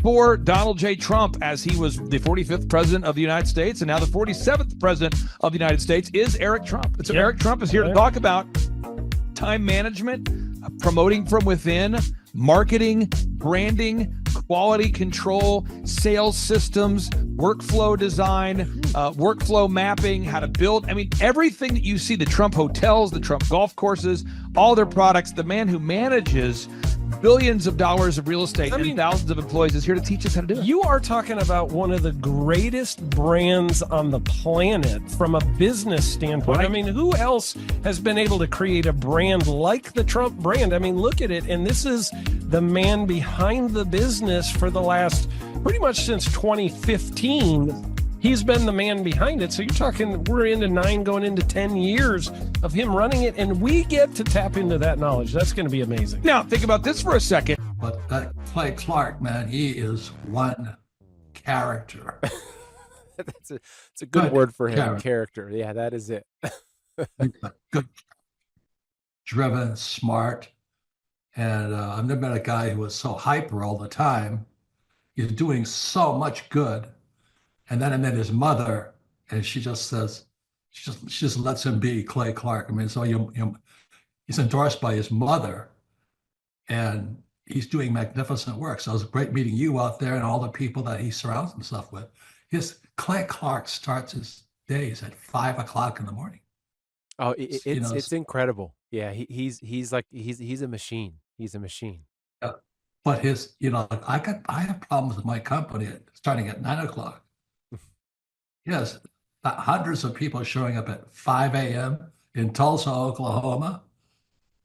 for Donald J. Trump, as he was the 45th president of the United States and now the 47th president of the United States, is Eric Trump. And so Eric Trump is here to talk about time management, promoting from within, marketing, branding, quality control, sales systems, workflow design, workflow mapping, how to build. I mean, everything that you see, the Trump hotels, the Trump golf courses, all their products, the man who manages billions of dollars of real estate and thousands of employees is here to teach us how to do it. You are talking about one of the greatest brands on the planet from a business standpoint. Right. I mean, who else has been able to create a brand like the Trump brand? I mean, look at it. And this is the man behind the business for the last, pretty much since 2015. He's been the man behind it. So you're talking, we're into 9 going into 10 years of him running it, and we get to tap into that knowledge. That's going to be amazing. Now, think about this for a second. But that Clay Clark, man, he is one character. It's a good word for him, character. Yeah, that is it. Good, driven, smart. And I've never met a guy who was so hyper all the time. He's doing so much good. And then I met his mother, and she just says, she just lets him be Clay Clark. I mean, so he's endorsed by his mother, and he's doing magnificent work. So it was great meeting you out there and all the people that he surrounds himself with. Clay Clark starts his days at 5 o'clock in the morning. Oh, it's incredible. Yeah, he's a machine. He's a machine. Yeah. But I have problems with my company starting at 9 o'clock. Yes, hundreds of people showing up at 5 a.m. in Tulsa, Oklahoma.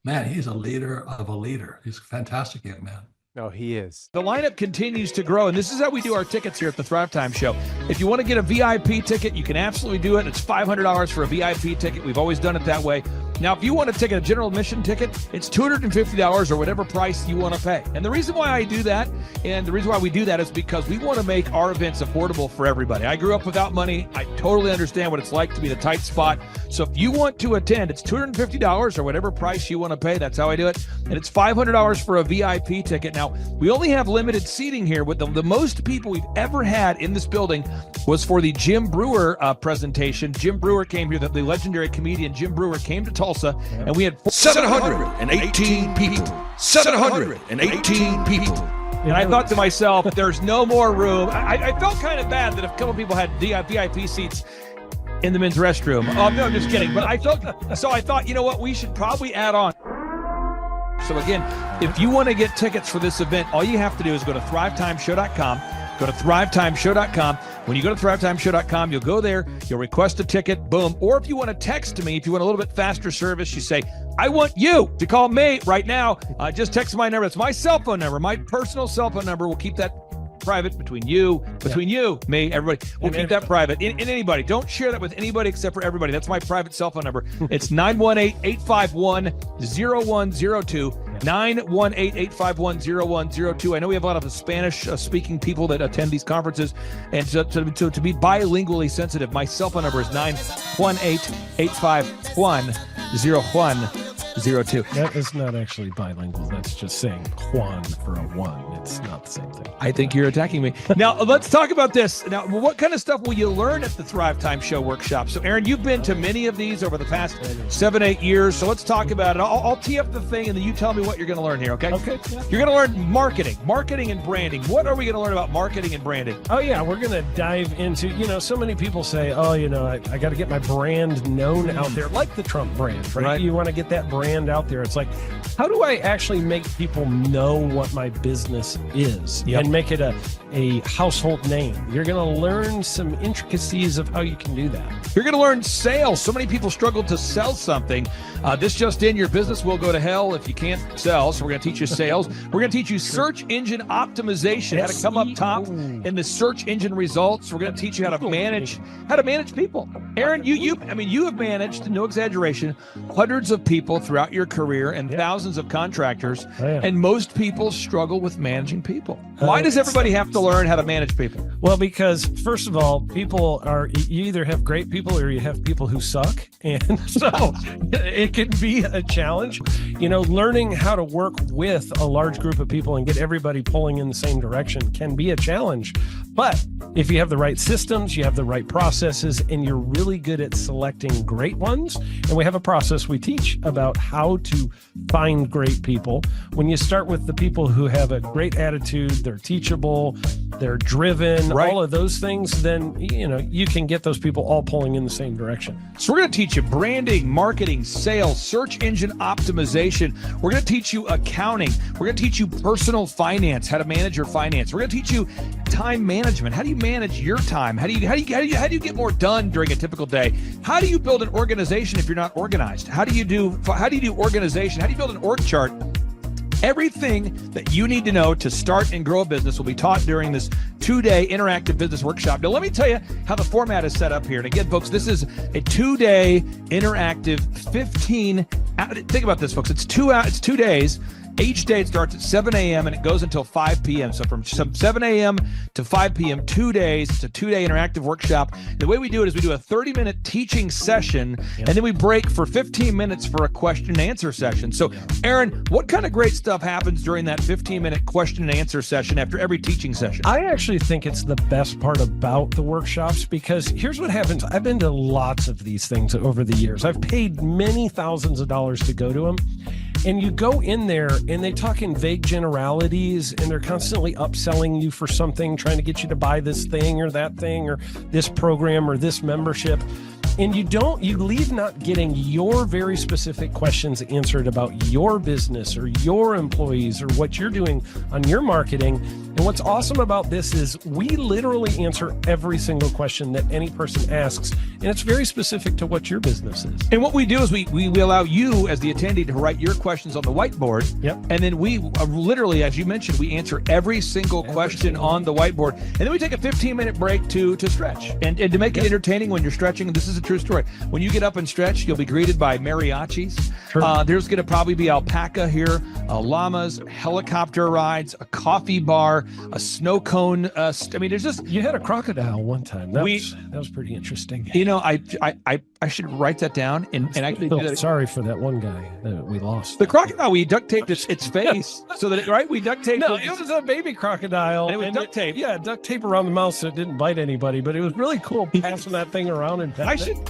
Man, he's a leader of a leader. He's a fantastic young man. No, he is. The lineup continues to grow, and this is how we do our tickets here at the Thrivetime Show. If you want to get a VIP ticket, you can absolutely do it. It's $500 for a VIP ticket. We've always done it that way. Now, if you want to take a general admission ticket, it's $250 or whatever price you want to pay. And the reason why I do that, and the reason why we do that, is because we want to make our events affordable for everybody. I grew up without money. I totally understand what it's like to be in a tight spot. So if you want to attend, it's $250 or whatever price you want to pay. That's how I do it. And it's $500 for a VIP ticket. Now, we only have limited seating here. With the most people we've ever had in this building was for the Jim Brewer presentation. Jim Brewer came here, the legendary comedian Jim Brewer came to Tulsa, and we had 718 people. 718 people. And I thought to myself, there's no more room. I felt kind of bad that a couple people had VIP seats in the men's restroom. Oh, no, I'm just kidding. But I thought, you know what? We should probably add on. So again, if you want to get tickets for this event, all you have to do is go to thrivetimeshow.com. Go to thrivetimeshow.com. When you go to thrivetimeshow.com, you'll go there, you'll request a ticket, boom. Or if you want to text me, if you want a little bit faster service, you say, I want you to call me right now. Just text my number. It's my cell phone number, my personal cell phone number. We'll keep that private between you, me, everybody. We'll keep that private. And anybody, don't share that with anybody except for everybody. That's my private cell phone number. It's 918-851-0102. 918-851-0102. I know we have a lot of Spanish-speaking people that attend these conferences, and so to be bilingually sensitive, my cell phone number is 918-851-0102. That is not actually bilingual. That's just saying Juan for a one. It's not the same thing. I think you're attacking me. Now, let's talk about this. Now, what kind of stuff will you learn at the Thrivetime Show workshop? So, Aaron, you've been to many of these over the past 7-8 years. So let's talk about it. I'll tee up the thing, and then you tell me what you're going to learn here, okay? Okay. Yeah. You're going to learn marketing and branding. What are we going to learn about marketing and branding? Oh, yeah. We're going to dive into, so many people say, I got to get my brand known out there, like the Trump brand, right? You want to get that brand brand out there. It's like, how do I actually make people know what my business is and make it a household name? You're going to learn some intricacies of how you can do that. You're going to learn sales. So many people struggle to sell something. This just in, your business will go to hell if you can't sell. So we're going to teach you sales. We're going to teach you search engine optimization, how to come up top in the search engine results. We're going to teach you how to manage people. Aaron, you have managed, no exaggeration, hundreds of people throughout your career and thousands of contractors. And most people struggle with managing people. Why does everybody have to learn how to manage people? Well, because first of all, you either have great people or you have people who suck. And so it can be a challenge. Learning how to work with a large group of people and get everybody pulling in the same direction can be a challenge. But if you have the right systems, you have the right processes, and you're really good at selecting great ones, and we have a process we teach about how to find great people. When you start with the people who have a great attitude, they're teachable, they're driven, all of those things, then you can get those people all pulling in the same direction. So we're going to teach you branding, marketing, sales, search engine optimization. We're going to teach you accounting. We're going to teach you personal finance, how to manage your finance. We're going to teach you time management. How do you manage your time? How do you get more done during a typical day? How do you build an organization if you're not organized? How do you do organization? How do you build an org chart? Everything that you need to know to start and grow a business will be taught during this 2-day interactive business workshop. Now, let me tell you how the format is set up here. And again, folks, this is a 2-day interactive 15. Think about this, folks. It's 2 days. Each day it starts at 7 a.m. and it goes until 5 p.m. So from 7 a.m. to 5 p.m., 2 days. It's a 2-day interactive workshop. The way we do it is we do a 30-minute teaching session, and then we break for 15 minutes for a question and answer session. So, Aaron, what kind of great stuff happens during that 15-minute question and answer session after every teaching session? I actually think it's the best part about the workshops, because here's what happens. I've been to lots of these things over the years. I've paid many thousands of dollars to go to them. And you go in there and they talk in vague generalities, and they're constantly upselling you for something, trying to get you to buy this thing or that thing or this program or this membership. And you leave not getting your very specific questions answered about your business or your employees or what you're doing on your marketing. And what's awesome about this is we literally answer every single question that any person asks, and it's very specific to what your business is. And what we do is we allow you as the attendee to write your questions on the whiteboard. And then we literally, as you mentioned, we answer every single question on the whiteboard. And then we take a 15-minute break to stretch and to make it entertaining when you're stretching. This is a true story. When you get up and stretch, you'll be greeted by mariachis. There's going to probably be alpaca here, llamas, helicopter rides, a coffee bar, a snow cone. There's just... You had a crocodile one time. That was pretty interesting. I should write that down. And I can do that. Sorry for that one guy that we lost. The crocodile, we duct taped its face so that we duct taped. No, it was a baby crocodile. And it was duct tape. Yeah, duct tape around the mouth so it didn't bite anybody. But it was really cool passing that thing around and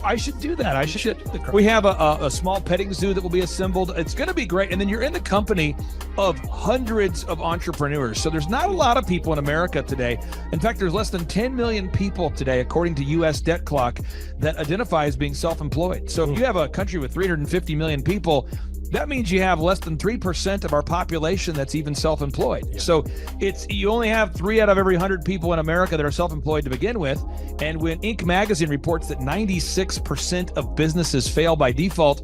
I should do that. We have a small petting zoo that will be assembled. It's going to be great. And then you're in the company of hundreds of entrepreneurs. So there's not a lot of people in America today. In fact, there's less than 10 million people today, according to U.S. Debt Clock, that identify as being self-employed. So if you have a country with 350 million people, that means you have less than 3% of our population that's even self-employed. So you only have 3 out of every 100 people in America that are self-employed to begin with. And when Inc. magazine reports that 96% of businesses fail by default,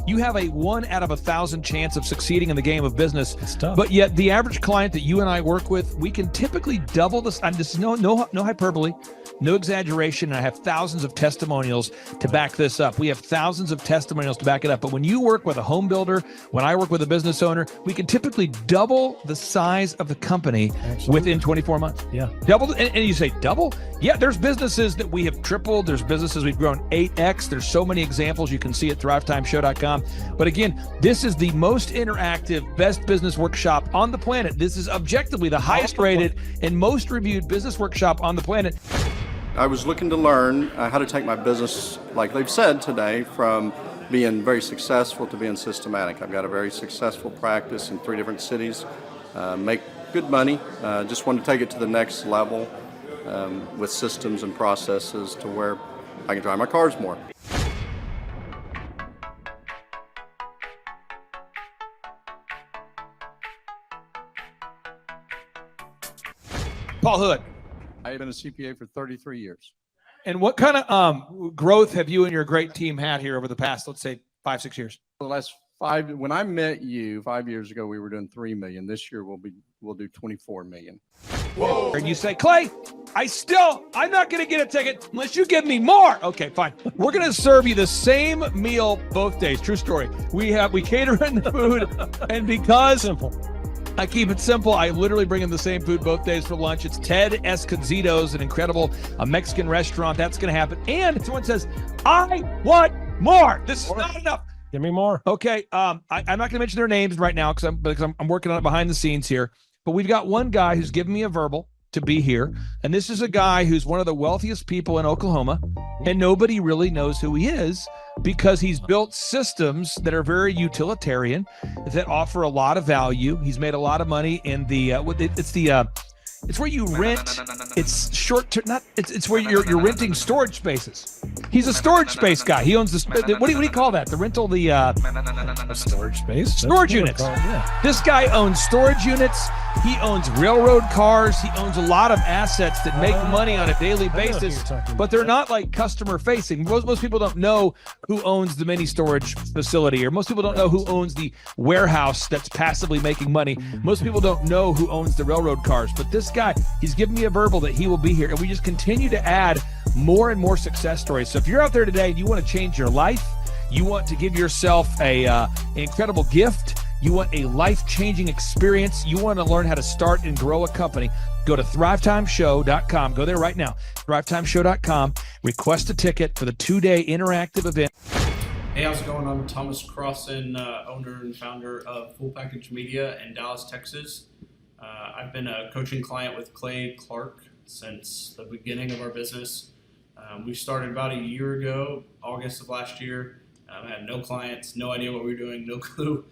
you have a 1 out of 1,000 chance of succeeding in the game of business. It's tough. But yet the average client that you and I work with, we can typically double this. And this is no hyperbole, no exaggeration. And I have thousands of testimonials to back this up. We have thousands of testimonials to back it up. But when you work with a home builder, when I work with a business owner, we can typically double the size of the company within 24 months. Yeah. Double. And you say double? Yeah, there's businesses that we have tripled. There's businesses we've grown 8x. There's so many examples you can see at thrivetimeshow.com. But again, this is the most interactive, best business workshop on the planet. This is objectively the highest rated and most reviewed business workshop on the planet. I was looking to learn how to take my business, like they've said today, from being very successful to being systematic. I've got a very successful practice in 3 different cities, make good money. Just want to take it to the next level with systems and processes to where I can drive my cars more. Paul Hood. I've been a CPA for 33 years. And what kind of growth have you and your great team had here over the past, let's say, 5-6 years? For the last when I met you 5 years ago, we were doing 3 million. This year we'll do 24 million. Whoa. And you say, Clay, I'm not going to get a ticket unless you give me more. Okay, fine. We're going to serve you the same meal both days. True story. We cater in the food, and because simple. I keep it simple, I literally bring in the same food both days for lunch. It's Ted Escondido's, an incredible Mexican restaurant. That's going to happen. And someone says, I want more. This is not enough. Give me more. Okay. I'm not going to mention their names right now because I'm working on it behind the scenes here. But we've got one guy who's given me a verbal to be here. And this is a guy who's one of the wealthiest people in Oklahoma. And nobody really knows who he is because he's built systems that are very utilitarian, that offer a lot of value. He's made a lot of money in it's where you rent. It's short term. It's where you're renting storage spaces. He's a storage space guy. He owns what do you call that? The rental, a storage space. Storage units. This guy owns storage units. He owns railroad cars. He owns a lot of assets that make money on a daily basis, but they're not like customer facing. Most people don't know who owns the mini storage facility, or most people don't know who owns the warehouse that's passively making money. Most people don't know who owns the railroad cars, but this guy, he's given me a verbal that he will be here, and we just continue to add more and more success stories. So if you're out there today and you want to change your life, you want to give yourself an incredible gift, you want a life-changing experience, you want to learn how to start and grow a company, go to thrivetimeshow.com. Go there right now, thrivetimeshow.com. Request a ticket for the 2-day interactive event. Hey, how's it going? I'm Thomas Crossan, owner and founder of Full Package Media in Dallas, Texas. I've been a coaching client with Clay Clark since the beginning of our business. We started about a year ago, August of last year. I had no clients, no idea what we were doing, no clue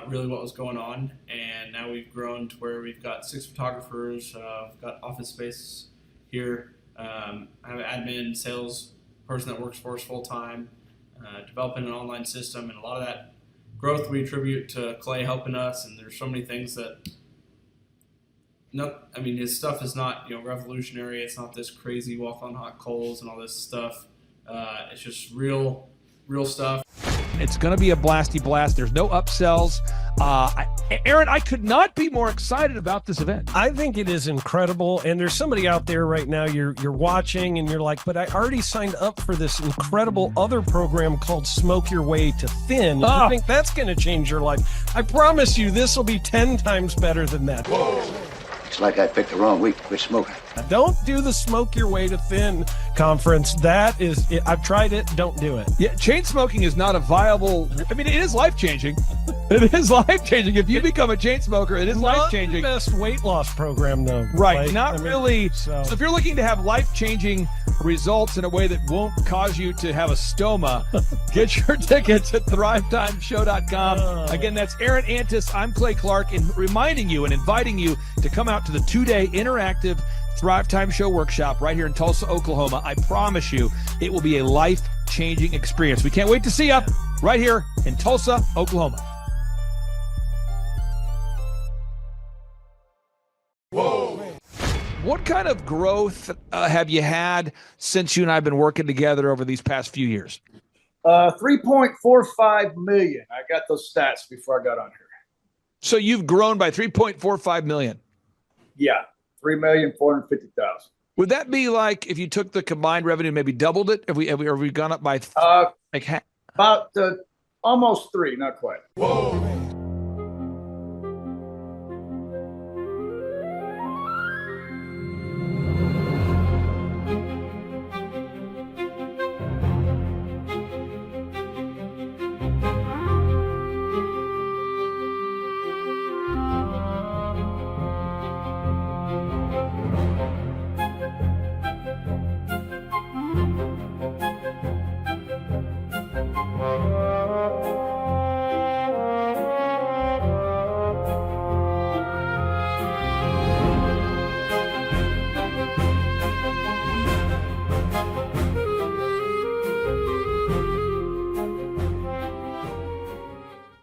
really what was going on. And now we've grown to where we've got 6 photographers, we've got office space here. I have an admin, sales person that works for us full time, developing an online system. And a lot of that growth we attribute to Clay helping us. And there's so many things that his stuff is not, revolutionary. It's not this crazy walk on hot coals and all this stuff. It's just real stuff. It's going to be a blasty blast. There's no upsells. Aaron, I could not be more excited about this event. I think it is incredible. And there's somebody out there right now, you're watching and you're like, but I already signed up for this incredible other program called Smoke Your Way to Thin. I think that's going to change your life. I promise you, this will be 10 times better than that. Whoa. It's like I picked the wrong week to quit smoking. Don't do the Smoke Your Way to Thin conference. That is, I've tried it. Don't do it. Yeah, chain smoking is not a viable. It is life-changing. It is life-changing. If you become a chain smoker, it is life-changing. Not the best weight loss program, though. Right, really. So if you're looking to have life-changing results in a way that won't cause you to have a stoma, get your tickets at thrivetimeshow.com. Again, that's Aaron Antis. I'm Clay Clark, and reminding you and inviting you to come out to the 2-day interactive Thrive Time Show workshop right here in Tulsa, Oklahoma. I promise you, it will be a life-changing experience. We can't wait to see you right here in Tulsa, Oklahoma. Whoa. What kind of growth have you had since you and I have been working together over these past few years? 3.45 million. I got those stats before I got on here. So you've grown by 3.45 million. Yeah, 3,450,000. Would that be like if you took the combined revenue, maybe doubled it? Have we gone up by about almost 3, not quite. Whoa.